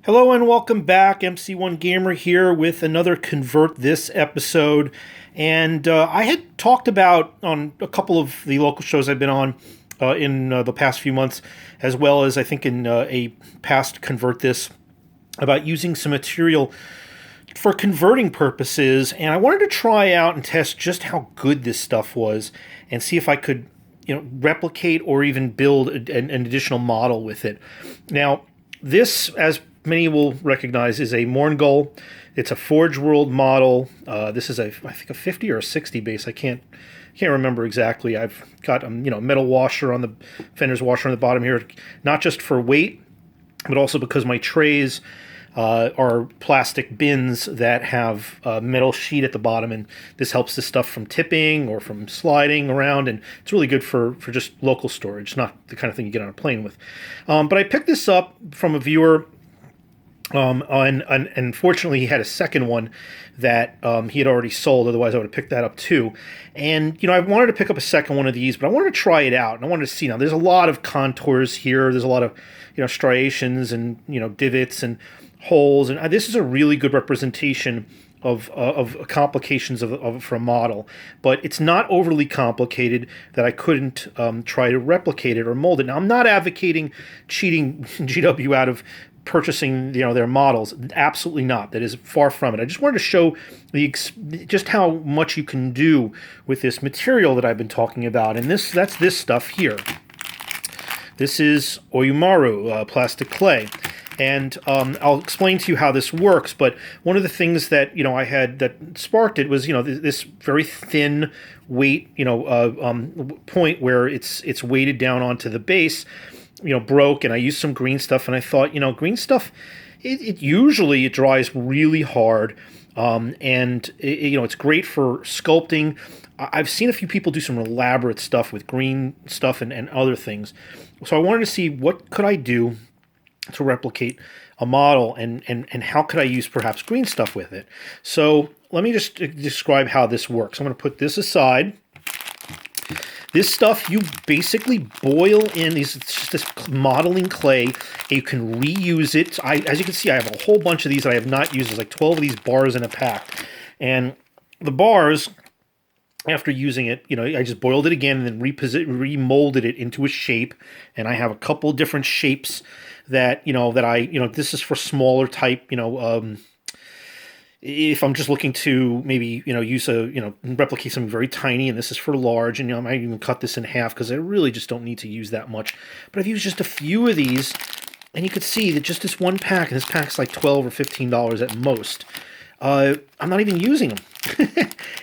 Hello and welcome back. MC1 Gamer here with another Convert This episode. And I had talked about on a couple of the local shows I've been on in the past few months, as well as I think in a past Convert This, about using some material for converting purposes. And I wanted to try out and test just how good this stuff was and see if I could replicate or even build an additional model with it. Now, this, as many will recognize, is a Mourngul. It's a Forgeworld model. This is I think a 50 or a 60 base. I can't remember exactly. I've got a metal washer on the fender's washer on the bottom here, not just for weight, but also because my trays are plastic bins that have a metal sheet at the bottom, and this helps the stuff from tipping or from sliding around, and it's really good for just local storage, not the kind of thing you get on a plane with. But I picked this up from a viewer, and fortunately he had a second one that he had already sold, otherwise I would have picked that up too. And I wanted to pick up a second one of these, but I wanted to try it out, and I wanted to see. Now there's a lot of contours here, there's a lot of striations and divots and holes, and this is a really good representation of complications for a model, but it's not overly complicated that I couldn't try to replicate it or mold it. Now, I'm not advocating cheating GW out of purchasing their models. Absolutely not. That is far from it. I just wanted to show just how much you can do with this material that I've been talking about, and that's this stuff here. This is Oyumaru plastic clay. And I'll explain to you how this works, but one of the things that I had that sparked it was this very thin weight point where it's weighted down onto the base, broke, and I used some green stuff, and I thought green stuff it usually dries really hard, and it's great for sculpting. I've seen a few people do some elaborate stuff with green stuff and other things, so I wanted to see what could I do to replicate a model, and how could I use perhaps green stuff with it. So let me just describe how this works. I'm going to put this aside. This stuff you basically boil in this modeling clay, and you can reuse it. As you can see, I have a whole bunch of these that I have not used. There's like 12 of these bars in a pack, and the bars, after using it, I just boiled it again and then remolded it into a shape. And I have a couple different shapes that this is for smaller type. If I'm just looking to maybe use replicate something very tiny, and this is for large, and I might even cut this in half because I really just don't need to use that much. But I've used just a few of these, and you can see that just this one pack, and this pack's like $12 or $15 at most. I'm not even using them.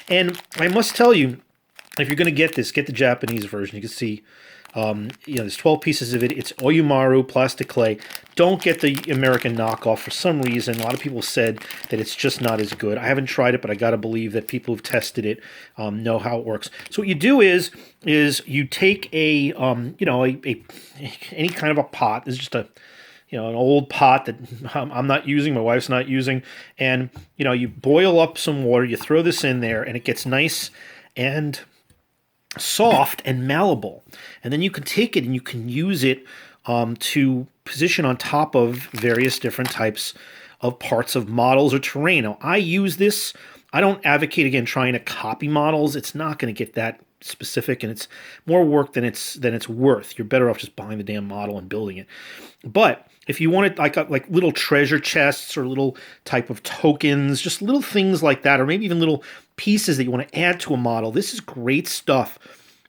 And I must tell you, if you're going to get this, get the Japanese version. You can see, there's 12 pieces of it. It's Oyumaru plastic clay. Don't get the American knockoff. For some reason, a lot of people said that it's just not as good. I haven't tried it, but I got to believe that people who've tested it know how it works. So what you do is you take any kind of a pot. This is just an old pot that I'm not using, my wife's not using, and you boil up some water, you throw this in there, and it gets nice and soft and malleable. And then you can take it and you can use it to position on top of various different types of parts of models or terrain. Now, I use this. I don't advocate, again, trying to copy models. It's not going to get that specific, and it's more work than it's worth. You're better off just buying the damn model and building it. But if you want it like little treasure chests or little type of tokens, just little things like that, or maybe even little pieces that you want to add to a model, this is great stuff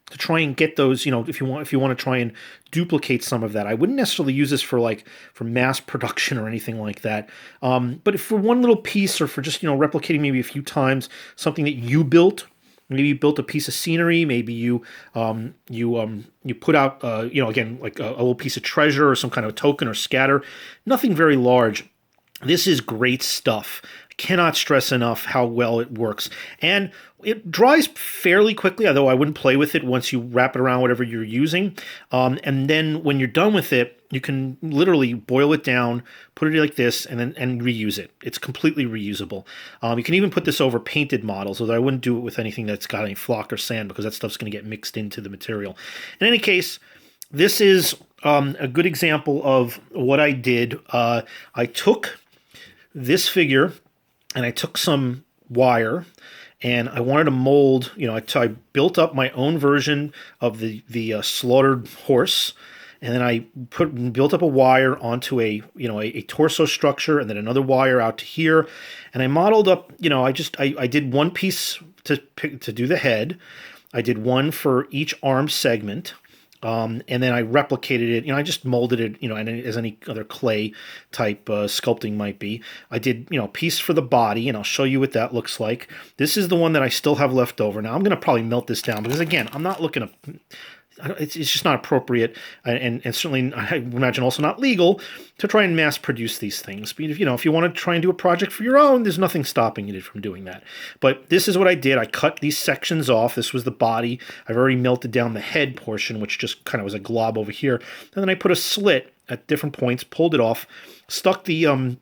to try and get those. If you want to try and duplicate some of that. I wouldn't necessarily use this for mass production or anything like that. But if for one little piece, or for just replicating maybe a few times something that you built. Maybe you built a piece of scenery. Maybe you put out again, like a little piece of treasure or some kind of token or scatter. Nothing very large. This is great stuff. I cannot stress enough how well it works. And it dries fairly quickly, although I wouldn't play with it once you wrap it around whatever you're using. And then when you're done with it, you can literally boil it down, put it like this, and reuse it. It's completely reusable. You can even put this over painted models, although I wouldn't do it with anything that's got any flock or sand, because that stuff's going to get mixed into the material. In any case, this is a good example of what I did. I took this figure and I took some wire and I wanted to mold, I built up my own version of the slaughtered horse, and then I built up a wire onto a torso structure, and then another wire out to here, and I modeled up. I did one piece to do the head. I did one for each arm segment. And then I replicated it. I just molded it, as any other clay type sculpting might be. I did, a piece for the body, and I'll show you what that looks like. This is the one that I still have left over. Now, I'm going to probably melt this down because, again, I'm not looking to... It's just not appropriate, and certainly, I imagine, also not legal to try and mass produce these things. But if you want to try and do a project for your own, there's nothing stopping you from doing that. But this is what I did. I cut these sections off. This was the body. I've already melted down the head portion, which just kind of was a glob over here. And then I put a slit at different points, pulled it off, stuck the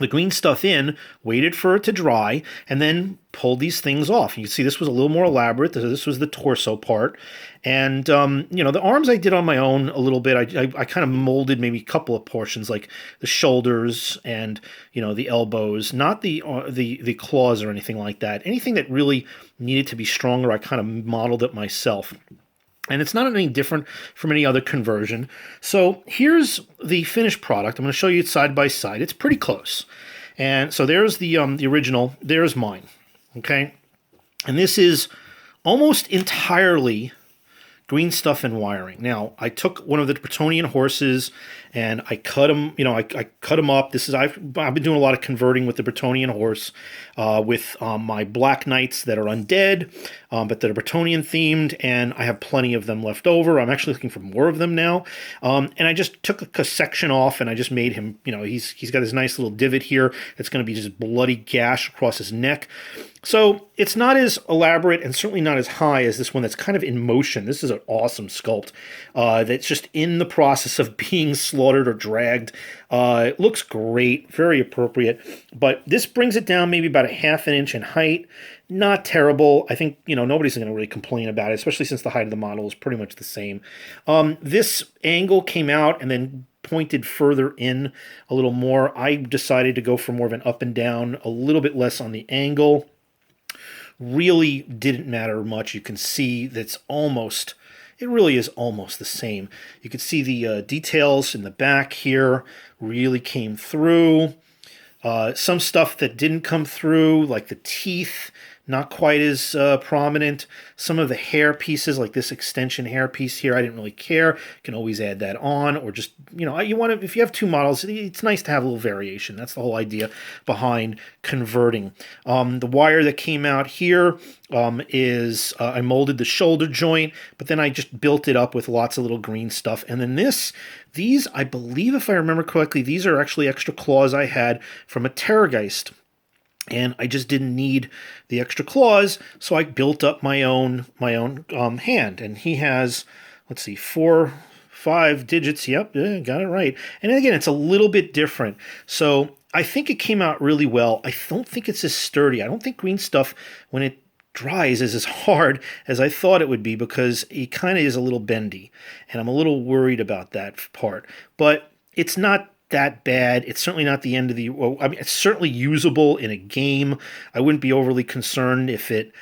green stuff in, waited for it to dry, and then pulled these things off. You can see this was a little more elaborate. This was the torso part. And, the arms I did on my own a little bit. I kind of molded maybe a couple of portions, like the shoulders and, the elbows, not the claws or anything like that. Anything that really needed to be stronger, I kind of modeled it myself. And it's not any different from any other conversion. So here's the finished product. I'm going to show you it side by side. It's pretty close. And so there's the original. There's mine. Okay? And this is almost entirely green stuff and wiring. Now, I took one of the Bretonnian horses and I cut him, I cut him up. I've been doing a lot of converting with the Bretonnian horse, with my Black Knights that are undead, but that are Bretonnian themed, and I have plenty of them left over. I'm actually looking for more of them now. And I just took a section off and I just made him, he's got this nice little divot here. It's going to be just bloody gash across his neck. So it's not as elaborate and certainly not as high as this one that's kind of in motion. This is an awesome sculpt that's just in the process of being slaughtered or dragged. It looks great, very appropriate. But this brings it down maybe about a ½ inch in height. Not terrible. I think, nobody's going to really complain about it, especially since the height of the model is pretty much the same. This angle came out and then pointed further in a little more. I decided to go for more of an up and down, a little bit less on the angle. Really didn't matter much. You can see that's it really is almost the same. You can see the details in the back here really came through. Some stuff that didn't come through, like the teeth, not quite as prominent. Some of the hair pieces, like this extension hair piece here, I didn't really care. You can always add that on, or just, if you have two models, it's nice to have a little variation. That's the whole idea behind converting. The wire that came out here is I molded the shoulder joint, but then I just built it up with lots of little green stuff. And then these, I believe, if I remember correctly, these are actually extra claws I had from a Terrorgeist. And I just didn't need the extra claws, so I built up my own hand. And he has, let's see, 5 digits. Yep, got it right. And again, it's a little bit different. So I think it came out really well. I don't think it's as sturdy. I don't think green stuff, when it dries, is as hard as I thought it would be, because it kind of is a little bendy. And I'm a little worried about that part. But it's not that bad. It's certainly not the end of it's certainly usable in a game. I wouldn't be overly concerned if it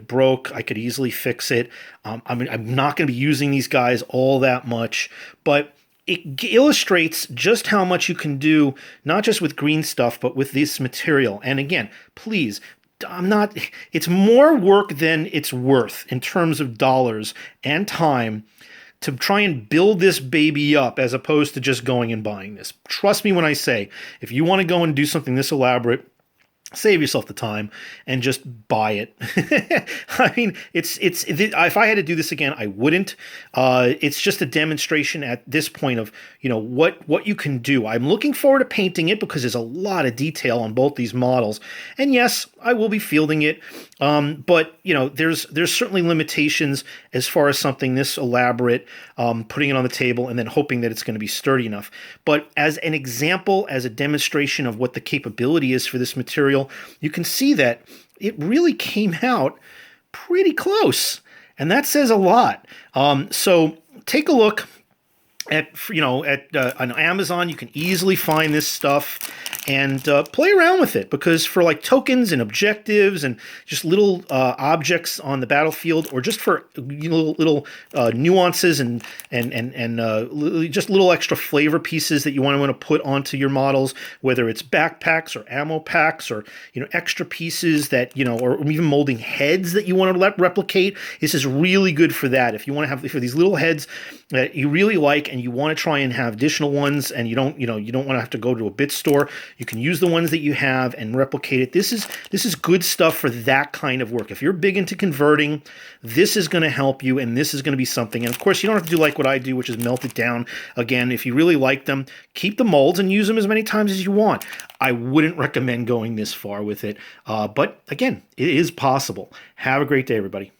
broke. I could easily fix it. I'm not going to be using these guys all that much, but it illustrates just how much you can do, not just with green stuff, but with this material. And again, please, it's more work than it's worth in terms of dollars and time to try and build this baby up, as opposed to just going and buying this. Trust me when I say, if you want to go and do something this elaborate, save yourself the time and just buy it. I mean, if I had to do this again, I wouldn't. It's just a demonstration at this point of, what you can do. I'm looking forward to painting it because there's a lot of detail on both these models. And yes, I will be fielding it. But there's certainly limitations as far as something this elaborate, putting it on the table and then hoping that it's going to be sturdy enough. But as an example, as a demonstration of what the capability is for this material, you can see that it really came out pretty close. And that says a lot. So take a look at on Amazon. You can easily find this stuff and play around with it, because for like tokens and objectives and just little objects on the battlefield, or just for little nuances and just little extra flavor pieces that you want to put onto your models, whether it's backpacks or ammo packs, or extra pieces that or even molding heads that you want to replicate. This is really good for that. If you want to have for these little heads that you really like and you want to try and have additional ones, and you don't want to have to go to a bit store, you can use the ones that you have and replicate it. This is good stuff for that kind of work. If you're big into converting, this is going to help you, and this is going to be something. And of course, you don't have to do like what I do, which is melt it down. Again, if you really like them, keep the molds and use them as many times as you want. I wouldn't recommend going this far with it, but again, it is possible. Have a great day, everybody.